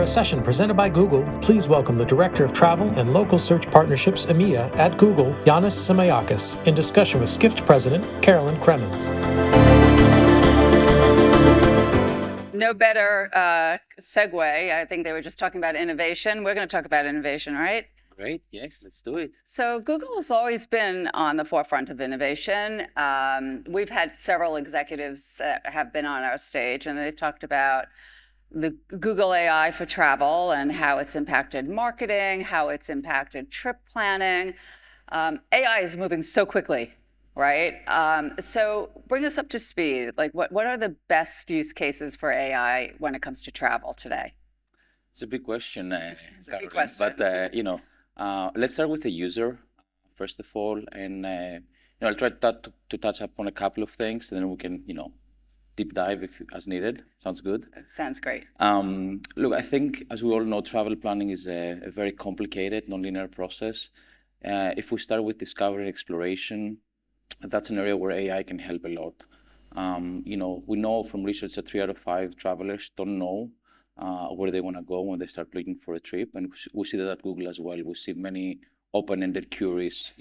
a session presented by Google, please welcome the Director of Travel and Local Search Partnerships, EMEA, at Google, Yannis Simaiakis, in discussion with Skift President Carolyn Kremins. No better segue. I think they were just talking about innovation. We're going to talk about innovation, right? Great. Yes, let's do it. So Google has always been on the forefront of innovation. We've had several executives that have been on our stage, and they've talked about the Google AI for travel and how it's impacted marketing, how it's impacted trip planning. AI is moving so quickly, right? So bring us up to speed. Like, what are the best use cases for AI when it comes to travel today? It's a big question, It's a big Carolyn, question. But let's start with the user first of all, and I'll try to touch upon a couple of things, and then we can deep dive as needed. Sounds good. Sounds great. Look, I think as we all know, travel planning is a very complicated, nonlinear process. If we start with discovery and exploration, that's an area where AI can help a lot. We know from research that 3 out of 5 travelers don't know where they want to go when they start looking for a trip, and we see that at Google as well. We see many open-ended queries,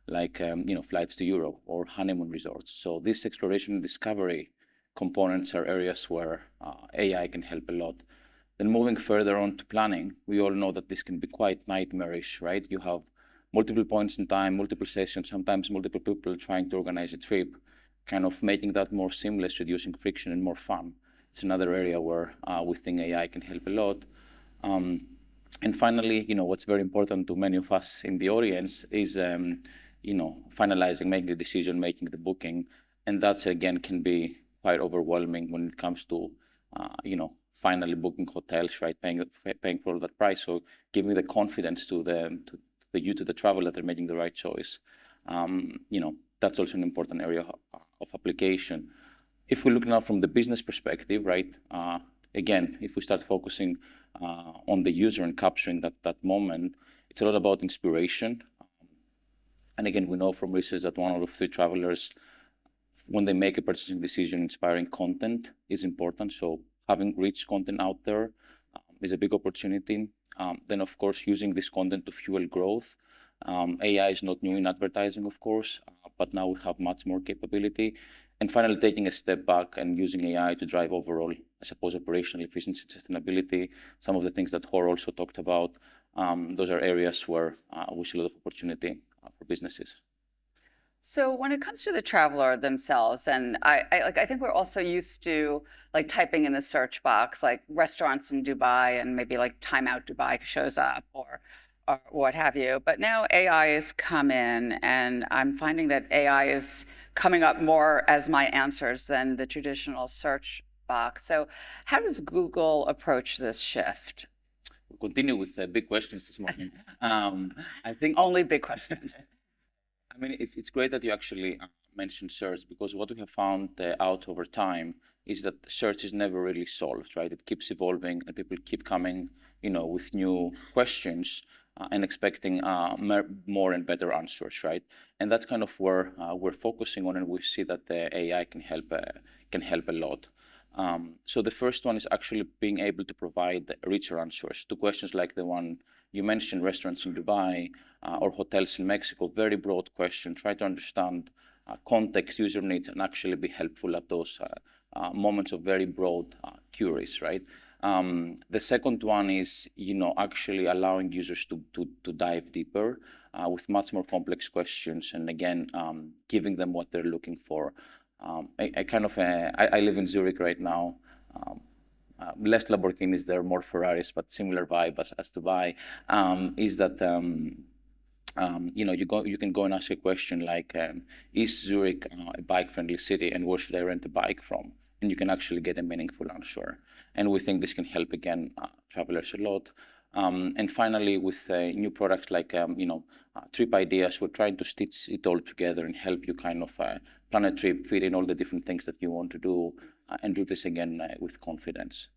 like flights to Europe or honeymoon resorts. So this exploration and discovery components are areas where AI can help a lot. Then moving further on to planning, we all know that this can be quite nightmarish, right? You have multiple points in time, multiple sessions, sometimes multiple people trying to organize a trip, kind of making that more seamless, reducing friction and more fun. It's another area where we think AI can help a lot. And finally, what's very important to many of us in the audience is, finalizing, making the decision, making the booking. And that's, again, can be quite overwhelming when it comes to, finally booking hotels, right? Paying for that price. So giving the confidence to the traveler that they're making the right choice. That's also an important area of application. If we look now from the business perspective, right? Again, if we start focusing on the user and capturing that moment, it's a lot about inspiration. And again, we know from research that 1 out of 3 travelers, when they make a purchasing decision, inspiring content is important. So having rich content out there is a big opportunity. Then, of course, using this content to fuel growth. AI is not new in advertising, of course, but now we have much more capability. And finally, taking a step back and using AI to drive overall, I suppose, operational efficiency, sustainability, some of the things that Hor also talked about. Those are areas where we see a lot of opportunity for businesses. So when it comes to the traveler themselves, and I think we're also used to like typing in the search box, like restaurants in Dubai, and maybe like timeout Dubai shows up or what have you. But now AI has come in, and I'm finding that AI is coming up more as my answers than the traditional search box. So how does Google approach this shift? We'll continue with big questions this morning. I think only big questions. I mean, it's great that you actually mentioned search, because what we have found out over time is that search is never really solved, right? It keeps evolving, and people keep coming, with new questions and expecting more and better answers, right? And that's kind of where we're focusing on, and we see that the AI can help a lot. So the first one is actually being able to provide richer answers to questions like the one you mentioned, restaurants in Dubai or hotels in Mexico. Very broad question. Try to understand context, user needs, and actually be helpful at those moments of very broad queries, right? The second one is, actually allowing users to dive deeper with much more complex questions, and again, giving them what they're looking for. I live in Zurich right now. Less Lamborghinis there, more Ferraris, but similar vibe as Dubai. Is that you can go and ask a question like, is Zurich a bike-friendly city, and where should I rent a bike from? And you can actually get a meaningful answer. And we think this can help, again, travelers a lot. And finally, with new products like trip ideas, we're trying to stitch it all together and help you kind of plan a trip, fit in all the different things that you want to do, and do this again with confidence.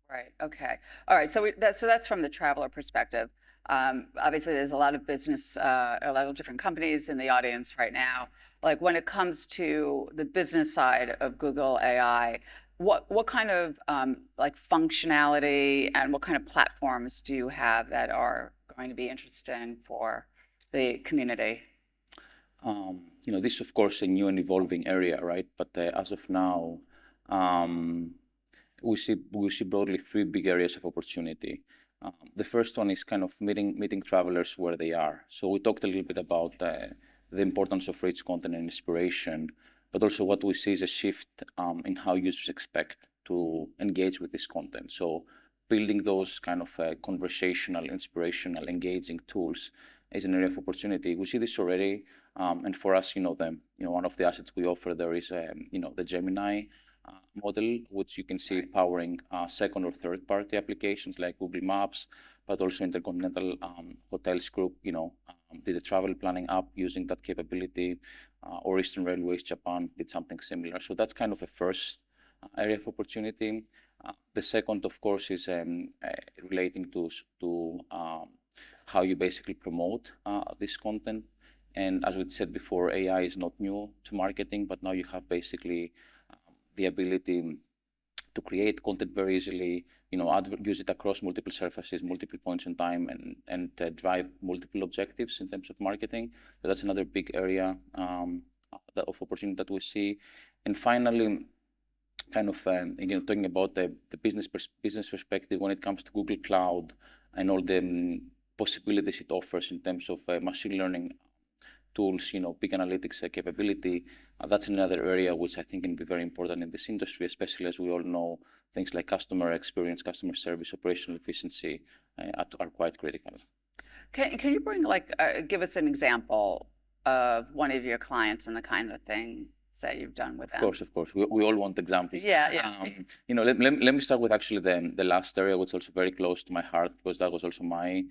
Right. Okay. All right. So that's from the traveler perspective. Obviously, there's a lot of business, a lot of different companies in the audience right now. Like when it comes to the business side of Google AI, what kind of like functionality and what kind of platforms do you have that are going to be interesting for the community? This is of course a new and evolving area, right? But as of now, we see broadly three big areas of opportunity. The first one is kind of meeting travelers where they are. So we talked a little bit about the importance of rich content and inspiration, but also what we see is a shift in how users expect to engage with this content. So building those kind of conversational, inspirational, engaging tools is an area of opportunity. We see this already, and for us, one of the assets we offer there is, the Gemini model, which you can see powering second or third party applications like Google Maps, but also Intercontinental Hotels Group, did a travel planning app using that capability, or Eastern Railways Japan did something similar. So that's kind of a first area of opportunity. The second, of course, is relating to how you basically promote this content. And as we said before, AI is not new to marketing, but now you have basically the ability to create content very easily, use it across multiple surfaces, multiple points in time, and drive multiple objectives in terms of marketing. So that's another big area of opportunity that we see. And finally, kind of talking about the business perspective when it comes to Google Cloud and all the possibilities it offers in terms of machine learning tools, big analytics capability. That's another area which I think can be very important in this industry, especially as we all know things like customer experience, customer service, operational efficiency are quite critical. Can you give us an example of one of your clients and the kind of thing that you've done with them? Of course. We all want examples. Yeah. Let me start with actually the last area, which is also very close to my heart, because that was also my,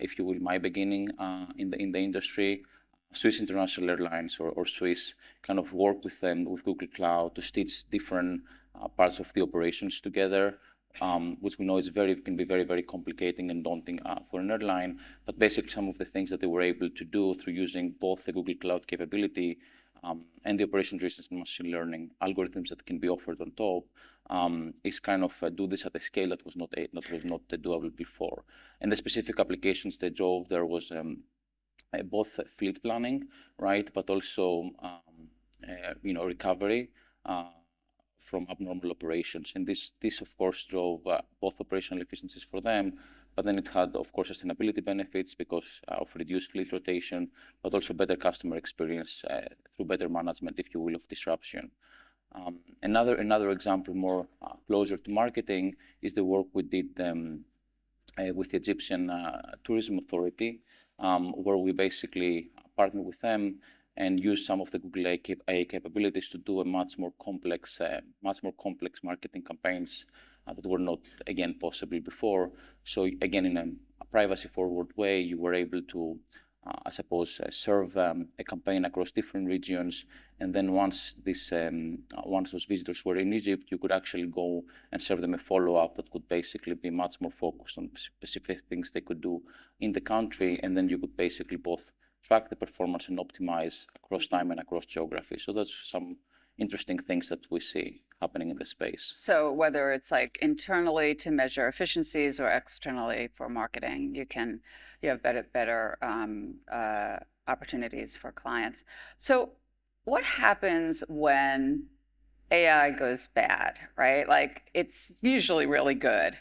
if you will, my beginning in the industry. Swiss International Airlines or Swiss kind of worked with them with Google Cloud to stitch different parts of the operations together, which we know can be very, very complicating and daunting for an airline. But basically, some of the things that they were able to do through using both the Google Cloud capability and the operations research and machine learning algorithms that can be offered on top is kind of do this at a scale that was not doable before. And the specific applications they drove there was both fleet planning, right, but also recovery from abnormal operations. And this of course drove both operational efficiencies for them, but then it had of course sustainability benefits because of reduced fleet rotation, but also better customer experience through better management, if you will, of disruption. Another example more closer to marketing is the work we did with the Egyptian Tourism Authority, where we basically partnered with them and use some of the Google AI capabilities to do a much more complex marketing campaigns that were not, again, possible before. So again, in a privacy-forward way, you were able to, I suppose, serve a campaign across different regions. And then once those visitors were in Egypt, you could actually go and serve them a follow-up that could basically be much more focused on specific things they could do in the country. And then you could basically both track the performance and optimize across time and across geography. So that's some interesting things that we see happening in the space. So whether it's like internally to measure efficiencies or externally for marketing, you have better opportunities for clients. So what happens when AI goes bad, right? Like it's usually really good.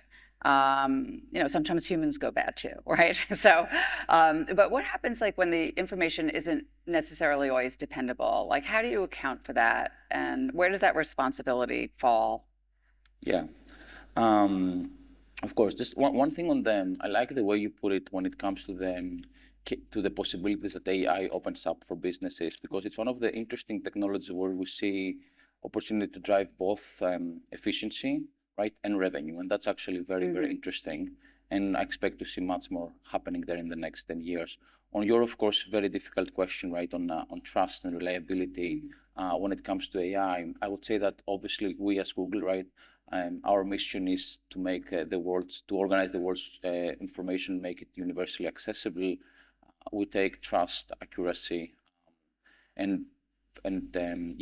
Sometimes humans go bad too, right? So, but what happens like when the information isn't necessarily always dependable? Like, how do you account for that? And where does that responsibility fall? Yeah. Of course, just one thing on them, I like the way you put it when it comes to the possibilities that AI opens up for businesses, because it's one of the interesting technologies where we see opportunity to drive both efficiency, right, and revenue. And that's actually very, very interesting. And I expect to see much more happening there in the next 10 years. On your, of course, very difficult question, right, on trust and reliability when it comes to AI, I would say that obviously we as Google, right, our mission is to make to organize the world's information, make it universally accessible. We take trust, accuracy, and ability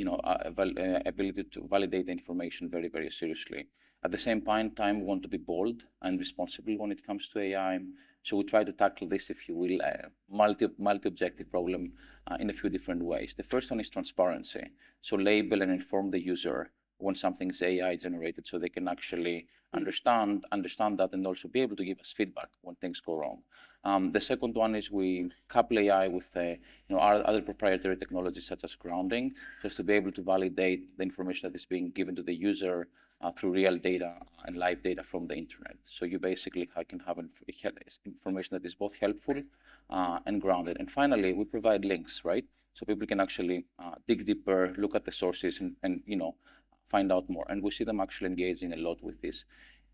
to validate the information very, very seriously. At the same time, we want to be bold and responsible when it comes to AI. So we try to tackle this, if you will, multi-objective problem in a few different ways. The first one is transparency. So label and inform the user when something's AI generated, so they can actually understand that and also be able to give us feedback when things go wrong. The second one is we couple AI with our other proprietary technologies such as grounding, just to be able to validate the information that is being given to the user through real data and live data from the internet. So you basically can have information that is both helpful and grounded. And finally, we provide links, right? So people can actually dig deeper, look at the sources, and find out more. And we see them actually engaging a lot with this.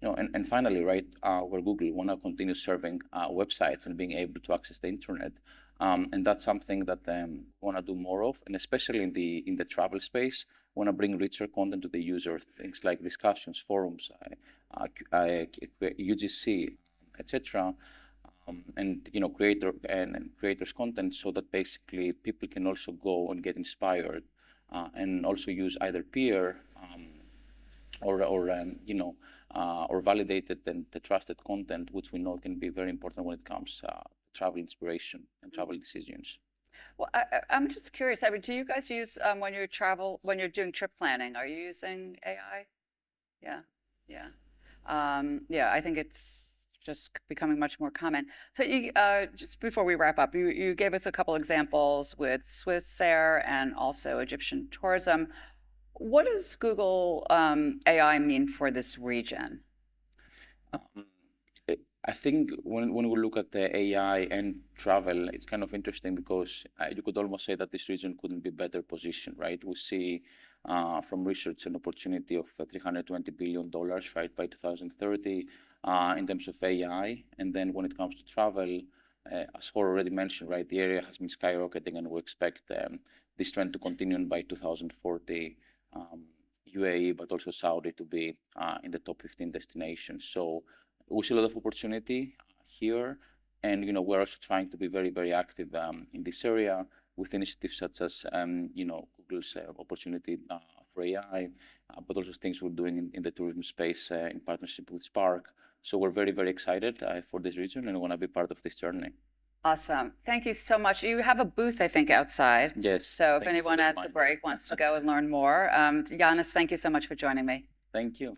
And finally, right, we're Google, we want to continue serving websites and being able to access the internet. And that's something that we want to do more of, and especially in the travel space, we want to bring richer content to the user, things like discussions, forums, UGC, etc. And creators content, so that basically people can also go and get inspired and also use either peer or validated and the trusted content, which we know can be very important when it comes to travel inspiration and travel decisions. Well, I'm just curious. I mean, do you guys use when you're doing trip planning? Are you using AI? Yeah. I think it's just becoming much more common. So just before we wrap up, you gave us a couple examples with Swiss Air and also Egyptian tourism. What does Google AI mean for this region? I think when we look at the AI and travel, it's kind of interesting because you could almost say that this region couldn't be better positioned, right? We see from research an opportunity of $320 billion, right, by 2030 in terms of AI. And then when it comes to travel, as Jorge already mentioned, right, the area has been skyrocketing, and we expect this trend to continue by 2040. UAE, but also Saudi, to be in the top 15 destinations. So we see a lot of opportunity here, and we're also trying to be very, very active in this area with initiatives such as Google's opportunity for AI, but also things we're doing in the tourism space in partnership with Spark. So we're very, very excited for this region, and we want to be part of this journey. Awesome. Thank you so much. You have a booth, I think, outside. Yes. So if anyone at the break wants to go and learn more, Yannis, thank you so much for joining me. Thank you.